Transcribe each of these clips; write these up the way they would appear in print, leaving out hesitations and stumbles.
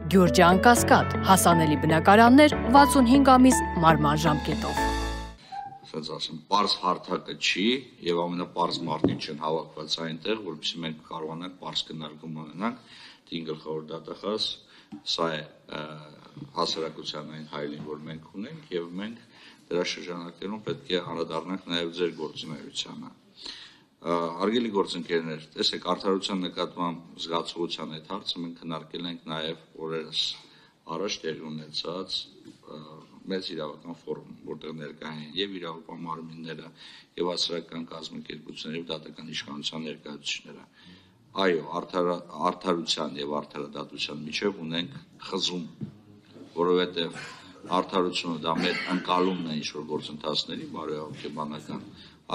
Գյուրջան Կասկադ, հասանելի բնակարաններ 65 ամիս մարման ժամկետով։ Ասած ասեմ, պարզ հարթակը չի եւ ամենապարզ մարդիկ չեն հավաքված այնտեղ, որովհետեւ մենք կարողանանք պարզ քննարկում ունենանք, դին գլխավոր դատախազ, սա է հասարակության այն հայելին, որ մենք ունենք եւ մենք դրա շրջանակներում պետք է անդրադառնանք նաեւ ձեր գործունեությանը։ Հարգելի գործընկերներ, տեսեք, արդարության նկատմամբ զգացողության այդ հարցը մենք քննարկել ենք նաեւ օրերս առաջ տեղի ունեցած մեծ իրավական ֆորում, որտեղ ներկա են եւ իրավապահ մարմինները, եւ հասարակական կազմակերպությունները, եւ դատական իշխանության ներկայացուցիչները։ Այո, արդարության եւ արդարադատության միջեւ ունենք խզում, որովհետեւ արդարությունը դա մեր ընկալումն է ինչ-որ գործընթացների բարոյահոգեբանական,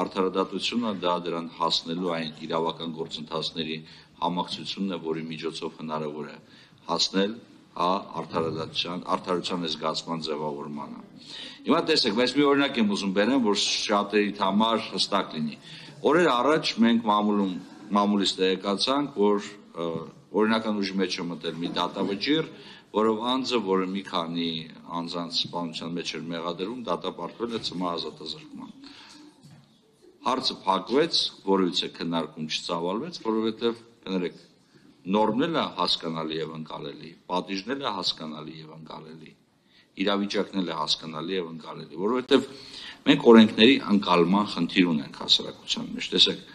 արդարադատությունը դա դրան հասնելու այն իրավական գործընթացների համակցությունն է, որի միջոցով հնարավոր է հասնել արդարության զգացման ձևավորմանը։ Հիմա տեսեք, բայց մի օրինակ եմ ուզում բերեմ, որ շատերի համար հստակ լինի։ Օրեր առաջ մենք մամուլից տեղեկացանք, որ օրինական ուժի մեջ է մտել մի դատավճիռ, որով անձը, որը մի քանի անձանց սպանության մեջ էր մեղադրում, դատապարտվել է ցմահ ազատազրկման։ Հարցը փակվեց, որովհետեւ քննարկում չծավալվեց, որովհետեւ կներեք, նորմն էլ է հասկանալի եւ ընկալելի, պատիժն էլ է հասկանալի եւ ընկալելի, իրավիճակն էլ է հասկանալի եւ ընկալելի, որովհետեւ մենք օրենքների ընկալման խնդիր ունենք հասարակության մեջ։ Տեսեք,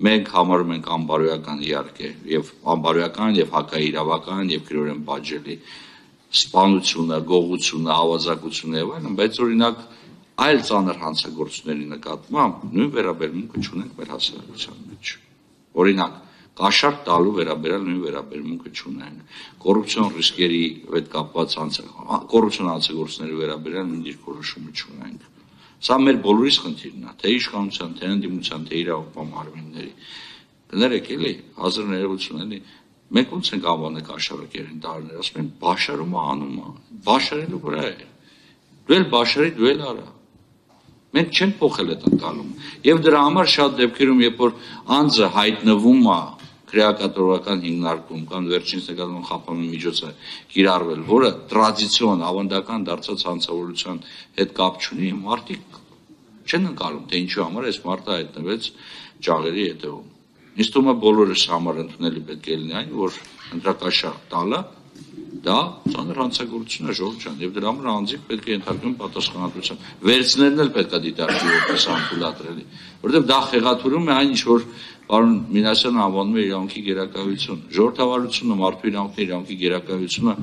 մենք համարում ենք անբարոյական իհարկե եւ անբարոյական եւ հակաիրավական եւ քրորեն բաժելի սպանությունը, գողությունը, ավազակությունը եւ այլն, բայց օրինակ այլ ծանր հանցագործությունների նկատմամբ նույն վերաբերմունքը չունենք մեր հասարակության մեջ։ Օրինակ, կաշառք տալու վերաբերյալ նույն վերաբերմունքը չունենք։ Կոռուպցիոն ռիսկերի հետ կապված կոռուպցիոն հանցագործությունների վերաբերյալ նույն դիրքորոշումը չունենք։ Սա մեր բոլորիս խնդիրն է, թե իշխանության, թե ընդդիմության, թե իրավապահ մարմինների։ Կներեք էլի, 1980 էլի, մենք ոնց ենք անվանել կաշառակերին տարիներ, ասում են բաշարումը անում է, բաշարելու վրա է։ Դու էլ բաշարի, դու էլ արա։ Մենք չենք փոխել այդ ընկալումը։ Եվ դրա համար շատ դեպքերում, երբ որ անձը հայտնվում է քրեակատորական հիմնարկում կամ վերջինս նկատմամբ խափանման միջոց է կիրառվել, որը տրադիցիոն ավանդական դարձած հանցավորության հետ կապ չունի, մարդիկ չեն ընկալում, թե ինչու համար այս մարդը հայտնվեց ճաղերի հետևում։ Ինձ թվում է բոլորս համար ընդունելի պետք է լինի այն, որ ընտրակաշառք տալը դա ծանր հանցագործություն է, ժողովուրդ ջան, եւ դրա համար անձիկ պետք է ենթարկվեն պատասխանատվության։ Վերցնելն էլ պետք է դիտարկվի որպես անթույլատրելի, որովհետեւ դա խեղաթյուրում է այն, ինչ որ պարոն Մինասյանը անվանում է իրավունքի գերակայություն։ Ժողովրդավարությունը, մարդու իրավունքների իրավունքի գերակայությունը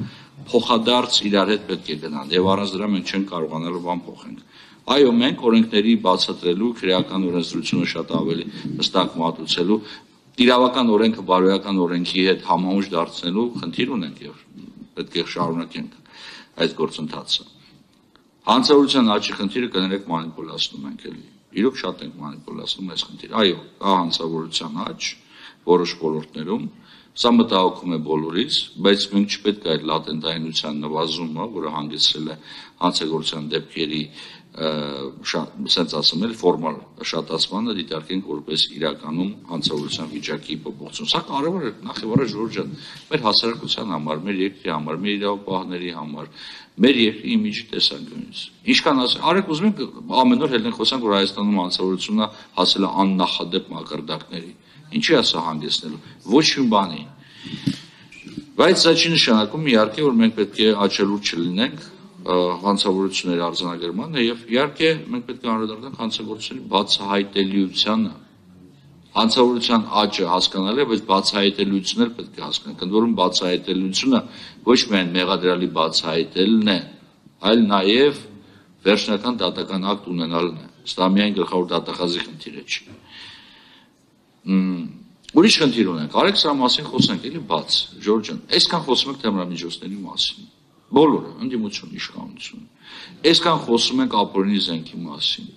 փոխադարձ իրար հետ պետք է գնան եւ առանց դրա մենք չենք կարողանալու բան փոխենք։ Այո, մենք օրենքների բացատրելու, քրեական օրենսդրությունը շատ ավելի հստակ մատուցելու, իրավական օրենքը բարոյական օրենքի հետ համահունչ դարձնելու խնդիր ունենք եւ պետք է շարունակենք այս գործընթացը։ Հանցավորության աճի խնդիրը կներեք մանիպուլացնում ենք էլի։ Իրոք շատ ենք մանիպուլացնում այս խնդիրը։ Այո, կա հանցավորության աճ որոշ ոլորտներում, սա մտահոգում է բոլորիս, բայց մենք չպետք է այդ լատենտայնության նվազումը, որը հանգեցրել է հանցագործության դեպքերի ասենց ասեմ էլ ֆորմալ շատացմանը դիտարկենք որպես իրականում հանցավորության վիճակի փոփոխություն։ Սա կարևոր է նախ եւ առաջ ժողովուրդ ջան, մեր հասարակության համար, մեր երկրի համար, մեր իրավապահների համար, մեր երկրի իմիջի տեսանկյունից։ Ինչքան արեք ուզում եք ամեն օր հելնենք խոսանք, որ Հայաստանում հանցավորությունը հասել է աննախադեպ մակարդակների։ Ինչի է սա հանգեցնելու։ Ոչ մի բանի։ Բայց սա չի նշանակում իհարկե, որ մենք պետք է աչելուր չլինենք հանցավորությունների արձանագրմանը եւ իհարկե մենք պետք է անդրադառնանք հանցագործությունների բացահայտելիությանը։ Հանցավորության աճը հասկանալի է, բայց բացահայտելիությունն էլ պետք է հասկանանք։ Ընդ որում բացահայտելիությունը ոչ միայն մեղադրյալի բացահայտելն է, այլ նաեւ վերջնական դատական ակտ ունենալն է։ Սա միայն գլխավոր դատախազի խնդիր չի։ Ուրիշ խնդիր ունենք։ Արեք սրա մասին խոսենք, էլի բաց, Ժորժ ջան, այսքան խոսում ենք թմրամիջոցների մասին։ Բոլորը, ընդդիմություն, իշխանություն։ Այսքան խոսում ենք ապօրինի զենքի մասին։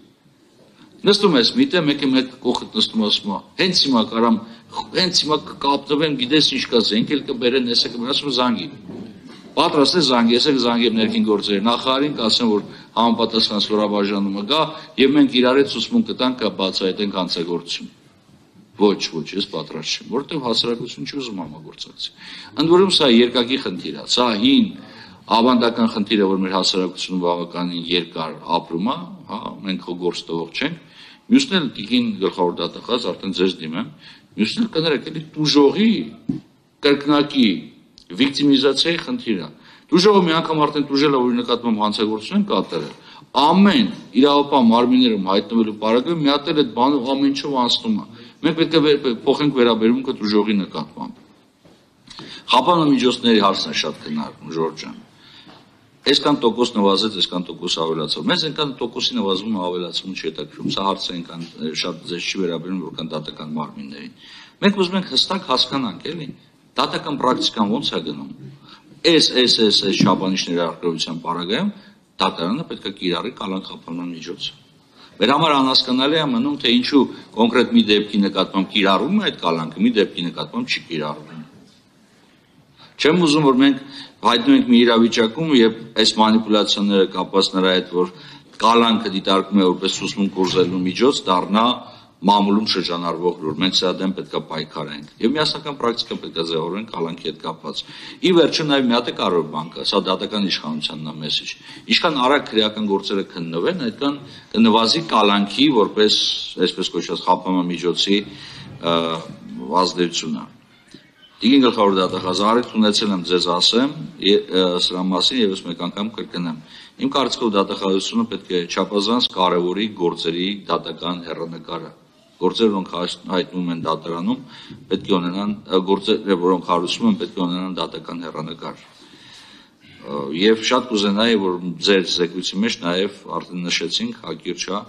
Նստում ես միտը, մեկը մեկ կողքդ նստում ասում է, հենց հիմա կարամ, հենց հիմա կկապտվեմ, գիտես ինչ կա, զենք էլ կբերեն, ես եկեմ ասում զանգի։ Պատրաստ է զանգի, ես եք զանգեմ ներքին գործերի նախարարին, կասեմ, որ համապատասխան ստորաբաժանումը գա եւ մենք իրար հետ ցուցմունք կտանք, կա բացահայտենք հանցագործություն։ Ոչ, ես պատրաստ չեմ, որովհետև հասարակություն չի ուզում համագործակցի։ Ընդ որում սա երկակի խնդիր է, սա հին ավանդական խնդիր է, որ մեր հասարակությունը բավականին երկար ապրում է, հա, մենք հո գործ տվող չենք։ Մյուսն էլ տիկին գլխավոր դատախազ արդեն ձեզ դիմեմ, մյուսն էլ կներեք, էլի տուժողի, կրկնակի, վիկտիմիզացիայի խնդիր է։ Տուժողը մի անգամ արդեն տուժել է, որի նկատմամբ հանցագործություն կատարել, ամեն իրավապահ մարմիններում հայտնվելու պարագայում մի հատ էլ այդ բանը ամեն ինչով անցնում է։ Մենք պետք է փոխենք վերաբերմունքը տուժողի նկատմամբ։ Խափանամիջոցների հարցն է շատ քննարկում, Ժորժ ջան։ Այսքան տոկոս նվազեց, այսքան տոկոս ավելացավ։ Մեզ այնքան տոկոսի նվազումը ավելացումը չի հետաքրքրում, սա հարցը այնքան շատ ձեզ չի վերաբերում, որքան դատական մարմիններին։ Մենք ուզում ենք հստակ հասկանանք, էլի, դատական պրակտիկան ոնց է գնում։ Այս շաբանիշների արկայության պարագայում դատարանը պետք է կիրառի կալանք խափանման միջոց։ Մեր համար անհասկանալի է մնում, թե ինչու կոնկրետ մի դեպքի նկատմամբ կիրառվում է այդ կալանքը, մի դեպքի նկատմամբ չի կիրառվում։ Չեմ ուզում, որ մենք հայտնվում ենք մի իրավիճակում, եւ այս մանիպուլյացիաները կապված նրա հետ, որ կալանքը դիտարկվում է որպես սուսմուն կորզելու միջոց, դառնա մամուլում շրջանառվող լուր։ Մենք սրա դեմ պետք է պայքարենք։ Եվ միասնական պրակտիկա պետք է ձևավորենք կալանքի հետ կապված։ Ի վերջո նաև մի հատ է կարևոր բան կա, սա դատական իշխանությանն է մեսիջ։ Ինչքան արագ քրեական գործերը քննվեն, այդքան կնվազի կալանքի որպես այսպես կոչված խափանման միջոցի ազդեցությունը։ Տիկին գլխավոր դատախազ, առիթ ունեցել եմ ձեզ ասեմ սրա մասին եւս մեկ անգամ կրկնեմ։ Իմ կարծիքով դատախազությունը պետք է չափազանց կարևորի գործերի դատական հեռանկարը։ Գործերը, որոնք հայտնվում են դատարանում, պետք է ունենան գործերը, որոնք հարուցվում են, պետք է ունենան դատական հեռանկար։ Եվ շատ կուզենայի, որ ձեր զեկույցի մեջ նաև արդեն նշեցինք, հակիրճ է,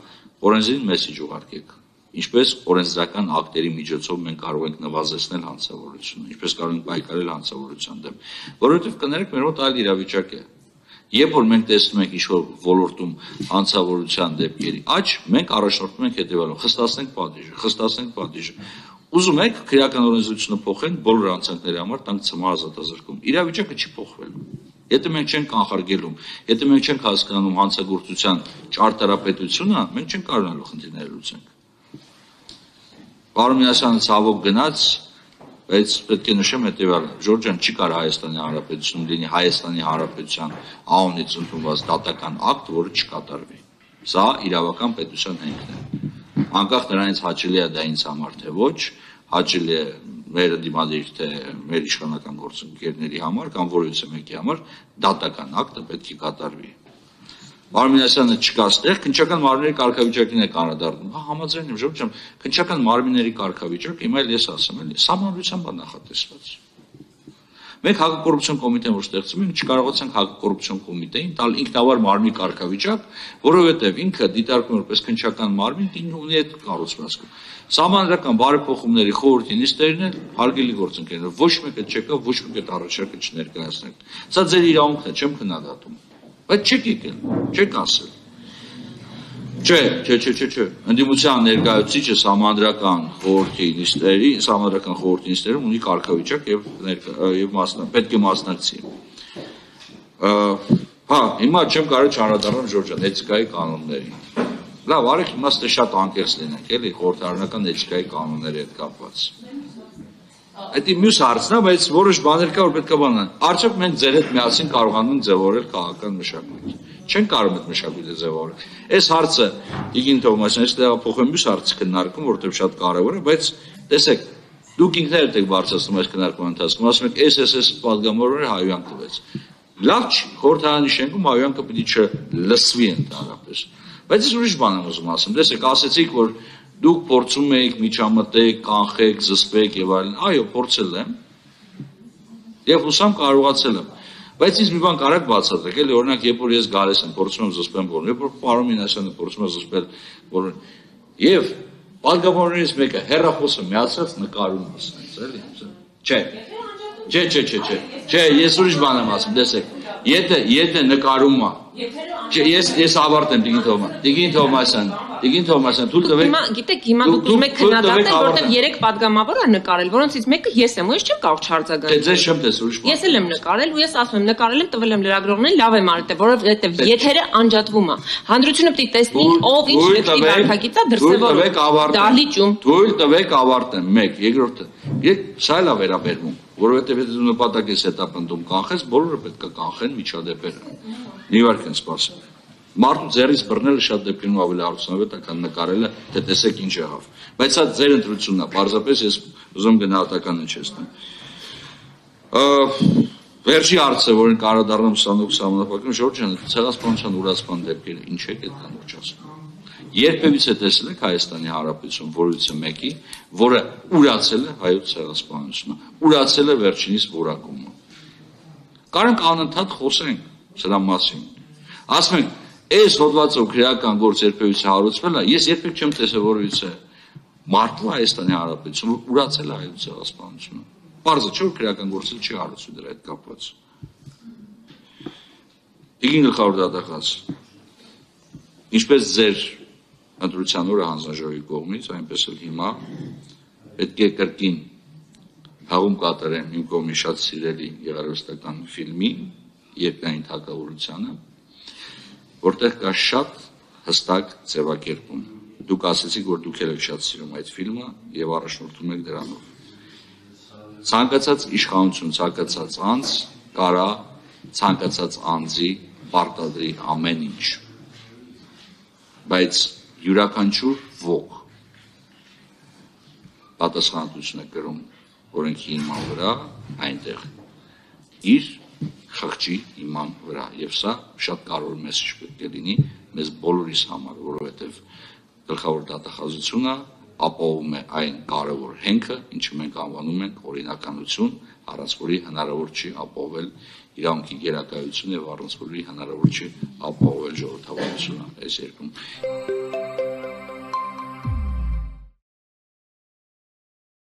օրենսդրին մեսիջ ուղարկեք։ Ինչպես օրենսդրական ակտերի միջոցով մենք կարող ենք նվազեցնել հանցավորությունը, ինչպես կարող ենք պայքարել հանցավորության դեմ, որովհետև կներեք մեր մոտ այլ իրավիճակ է։ Երբ որ մենք տեսնում ենք ինչ-որ ոլորտում հանցավորության դեպքերի աճ, մենք առաջնորդվում ենք հետևյալով՝ խստացնենք պատիժը։ Ուզում եք քրեական օրենսդրությունը փոխենք բոլոր հանցանքների համար, տանք ցմահ ազատազրկում։ Իրավիճակը չի փոխվելու։ Եթե մենք չենք կանխարգելում, եթե մենք չենք հասկանում հանցագործության ճարտարապետությունը, մենք չենք կարողանալու խնդիրները լուծենք։ Պարոն Մինասյանը ցավոք գնաց, բայց պետք է նշեմ հետևյալը, Ժորժ ջան, չի կարող Հայաստանի Հանրապետությունում լինի Հայաստանի Հանրապետության անունից ընդունված դատական ակտ, որը չկատարվի։ Սա իրավական պետության հենքն է։ Անկախ նրանից հաճելի է դա ինձ համար, թե ոչ, հաճելի է մեր դիմադիր, թե մեր իշխանական գործընկերների համար կամ որևիցե մեկի համար դատական ակտը պետք է կատարվի։ Պարոն Մինասյանը չկա ստեղ, քննչական մարմինների կարգավիճակին է անդրադառնում։ Հա, համաձայն եմ, Ժորժ ջան, քննչական մարմինների կարգավիճակ, հիմա էլ ես ասեմ, էլի, սահմանադրությամբ է նախատեսված։ Մենք հակակոռուպցիոն կոմիտեն որ ստեղծում ենք, չկարողացանք հակակոռուպցիոն կոմիտեին տալ ինքնավար մարմնի կարգավիճակ, որովհետև ինքը դիտարկում որպես քննչական մարմին ունի այդ կառուցվածքը։ Սահմանադրական բարեփոխումների խորհրդի նիստերն էլ հարգելի գործընկերներ, ոչ մեկը չեկա, ոչ մեկ այդ առաջարկը չներկայացնեք։ Սա ձեր իրավունքն է, չեմ քննադատում։ Բայց չեք եկել, չեք ասել։ Չէ, ընդդիմության ներկայացուցիչը սահմանադրական խորհրդի նիստերում ունի կարգավիճակ եւ պետք է մասնակցի։ Հա, հիմա չեմ կարող չանդրադառնալ Ժորժ ջան, էթիկայի կանոններին։ Լավ, արեք հիմա ստե շատ անկեղծ լինենք, էլի, խորհրդարանական էթիկայի կանոնների հետ կապված։ Այդ մյուս հարցն է, բայց որոշ բաներ կա, որ պետք է բանան։ Արդյոք մենք ձեր հետ միասին կարողանում ենք ձևավորել քաղաքական մշակույթ։ Չեն կարող այդ մշակույթը ձևավորել։ Այս հարցը Տիկին Թովմասյան, ես տեղափոխեմ մյուս հարցը քննարկում, որովհետև շատ կարևոր է, բայց տեսեք, դուք ինքներդ եք բարձրացնում այս քննարկման ընթացքում, ասում եք SSS պատգամավորները հայհոյանք տվեց։ Լավ չի, խորհրդարանի շենքում հայհոյանքը պիտի չլսվի ընդհանրապես։ Բայց ես ուրիշ բան եմ ուզում ասեմ, տեսեք, ասեցիք, որ դուք փորձում եք միջամտեք, կանխեք, զսպեք եւ այլն։ Այո, փորձել եմ։ Եվ հուսամ կարողացել եմ։ Բայց ինձ մի բան կարեք բացատրեք, էլի օրինակ, երբ որ ես գալիս եմ, փորձում եմ զսպեմ բոլորին, երբ որ պարոն Մինասյանը փորձում է զսպել բոլորին։ Եվ պատգամավորներից մեկը հեռախոսը միացած նկարում ասենց, էլի։ Չէ, ես ուրիշ բան եմ ասում, տեսեք։ Եթե նկարում է Ես ավարտեմ Տիգին Թովմասյան, թույլ տվեք։ Գիտեք, հիմա դուք ուզում եք քննադատել, որովհետև 3 պատգամավոր է նկարել, որոնցից մեկը ես եմ, ու ես չեմ կարող չարձագանքել։ Դե ձեզ չեմ տեսել ուրիշ բան։ Ես էլ եմ նկարել, ու ես ասում եմ, նկարել եմ, տվել եմ լրագրողներին, լավ եմ արել, որովհետև եթերը անջատվում է։ Հանրությունը պիտի տեսնի, ով ինչ լեզվի վարքագիծ է դրսևորում։ Դահլիճում։ Թույլ տվեք ավարտեմ, 1, երկրորդը։ Սա էլ է վերաբերվում, որովհետև եթե դու նպատակ ես հետապնդում կանխես, բոլորը պետք է կանխեն միջադեպերը։ Մի վարք են սպասում։ Մարդու ձեռից բռնելը շատ դեպքերում ավելի արդյունավետ է, քան նկարելը, թե տեսեք ինչ եղավ։ Բայց սա ձեր ընտրությունն է, պարզապես ես ուզում գնահատական հնչեցնեմ։ Վերջի հարցը, որին կարադառնամ ուսանող սահմանափակում, Ժորժ ջան, ցեղասպանության ուրացման դեպքերը ինչ եք այդ ամբողջ ասում։ Երբևիցե տեսել եք Հայաստանի Հանրապետություն որևիցե մեկի, որը ուրացել է հայոց ցեղասպանությունը, ուրացել է վերջինիս որակումը։ Կարանք անընդհատ խոսենք սրա մասին։ Ասում ենք, այս հոդվածը քրեական գործ երբևիցե հարուցվել է, ես երբեք չեմ տեսել որևիցե մարդու Հայաստանի Հանրապետություն, որ ուրացել է հայոց ցեղասպանությունը։ Պարզը չէ, որ քրեական գործը չի հարուցվել դրա հետ կապված։ Տիգին գլխավոր դատախազ, ինչպես ձեր ընտրության օրը հանձնաժողովի կողմից, այնպես էլ հիմա պետք է կրկին հաղում կատարեմ իմ կողմի շատ սիրելի գեղարվեստական ֆիլմի երկնային թագավորությանը, որտեղ կա շատ հստակ ձևակերպում։ Դուք ասեցիք, որ դուք եք շատ սիրում այդ ֆիլմը եւ առաջնորդում եք դրանով։ Ցանկացած իշխանություն, ցանկացած անձ կարա ցանկացած անձի պարտադրի ամեն ինչ։ Բայց յուրաքանչյուր ոգ պատասխանատվություն է կրում օրենքի հիման վրա այնտեղ իր խղճի հիման վրա եւ սա շատ կարևոր մեսեջ պետք է լինի մեզ բոլորիս համար, որովհետեւ գլխավոր դատախազությունը ապահովում է այն կարևոր հենքը, ինչը մենք անվանում ենք օրինականություն, առանց որի հնարավոր չի ապահովել իրավունքի գերակայություն եւ առանց որի հնարավոր չի ապահովել ժողովրդավարությունը այս երկրում։